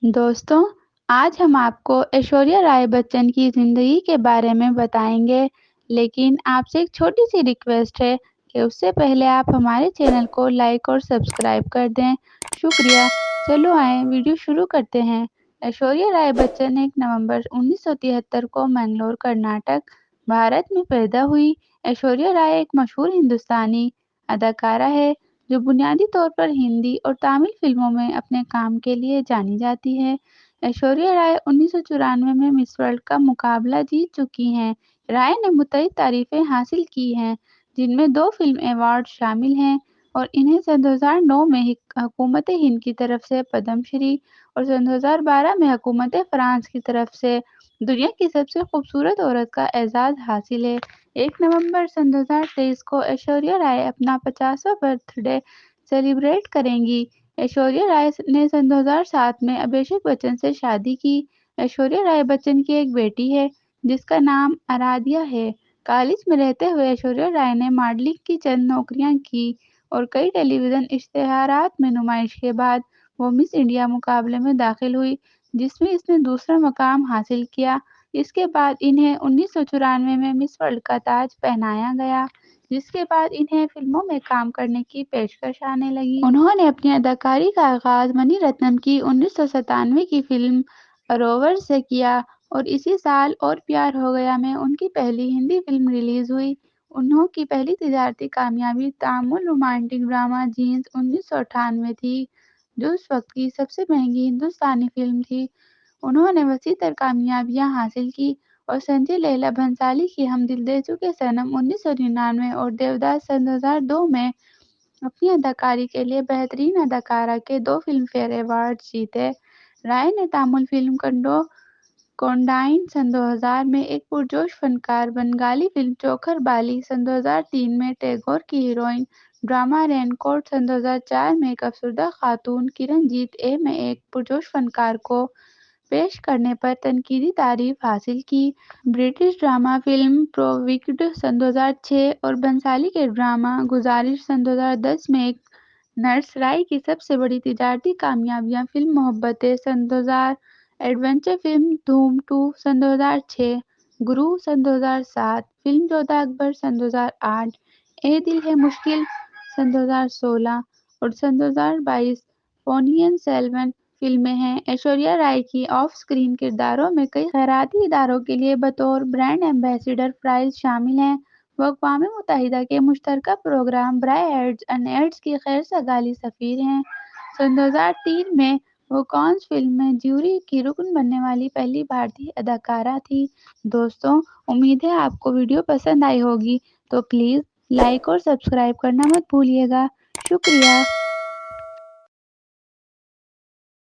दोस्तों, आज हम आपको ऐश्वर्या राय बच्चन की ज़िंदगी के बारे में बताएंगे, लेकिन आपसे एक छोटी-सी रिक्वेस्ट है कि उससे पहले आप हमारे चैनल को लाइक और सब्सक्राइब कर दें। शुक्रिया। चलो आएं, वीडियो शुरू करते हैं। ऐश्वर्या राय बच्चन 1 नवंबर 1973 को मैंगलोर, कर्नाटक, भारत में पैदा हुई। ऐश्वर्या राय एक मशहूर हिंदुस्तानी अदाकारा है जो बुनियादी तौर पर हिंदी और तमिल फिल्मों में अपने काम के लिए जानी जाती है। ऐश्वर्या राय 1994 में मिस वर्ल्ड का मुकाबला जीत चुकी हैं। राय ने मुतअद्दिद तारीफें हासिल की हैं, जिनमें 2 फिल्म अवार्ड शामिल हैं और इन्हें सन 2009 में हुकूमत हिंद की तरफ से पद्म श्री और सन 2012 में हुकूमत फ्रांस की तरफ से दुनिया की सबसे खूबसूरत औरत का एजाज़ हासिल है। 1 नवंबर सन 2023 को ऐश्वर्या राय अपना 50वां बर्थडे सेलिब्रेट करेंगी। ऐश्वर्या राय ने सन 2007 में अभिषेक बच्चन से शादी की। ऐश्वर्या राय बच्चन की एक बेटी है, जिसका नाम आराध्या है। कॉलेज में रहते हुए ऐश्वर्या राय ने मॉडलिंग की चंद नौकरियां की और कई टेलीविजन इश्तेहारात में नुमाइश के बाद वो मिस इंडिया मुकाबले में दाखिल हुई, जिसमें इसने दूसरा मकाम हासिल किया। इसके बाद इन्हें 1994 में मिस वर्ल्ड का ताज पहनाया गया, जिसके बाद इन्हें फिल्मों में काम करने की पेशकश आने लगी। उन्होंने अपनी अदाकारी का आगाज मणि रत्नम की 1997 की फिल्म रोवर से किया और इसी साल और प्यार हो गया में उनकी पहली हिंदी फिल्म रिलीज हुई। उन्होंने पहली तिजारती कामयाबी तमिल रोमांटिक ड्रामा जीन्स 1998 थी, जो उस वक्त की सबसे महंगी हिंदुस्तानी फिल्म थी। उन्होंने वसीतर कामयाबियां हासिल की और संजय लीला भंसाली की हम दिल दे चुके सनम 1999 और देवदास सन 2002 में अपनी अदाकारी के लिए बेहतरीन अदाकारा के 2 फिल्मफेयर अवार्ड जीते। राय ने तमिल फिल्म कोंडाइन सन 2000 में एक पुरजोश फनकार, बंगाली फिल्म चोखर बाली सन 2003 में टैगोर की हीरोइन, ड्रामा रेनकोट सन 2004 में एक अफसरदा खातून किरणजीत ए में एक पुरजोश फनकार को पेश करने पर तनकीदी तारीफ हासिल की। ब्रिटिश ड्रामा फिल्म प्रोविक्ड सन 2006 और बंसाली के ड्रामा गुजारिश सन 2010 में एक नर्स। राय की सबसे बड़ी तिजारती कामयाबियां फिल्म मोहब्बतें सन 2000, एडवेंचर फिल्म धूम 2 सन 2006, गुरु सन 2007, फिल्म जोधा अकबर सन 2008, ए दिल है मुश्किल सन 2016 और सन 2022 पोनियन सेल्वन फिल्में हैं। ऐश्वर्या राय की ऑफ स्क्रीन किरदारों में कई खैराती इदारों के लिए बतौर ब्रांड एम्बेसडर प्राइज शामिल हैं। वो अक़वाम मुत्तहिदा के मुश्तरका प्रोग्राम बराए एड्स एंड एड्स की खैर सगाली सफ़ीर हैं। सन 2003 में वो कांस फिल्म में ज्यूरी की रुकन बनने वाली पहली भारतीय अदाकारा थी। दोस्तों, उम्मीद है आपको वीडियो पसंद आई होगी, तो प्लीज़ लाइक और सब्सक्राइब करना मत भूलिएगा। शुक्रिया।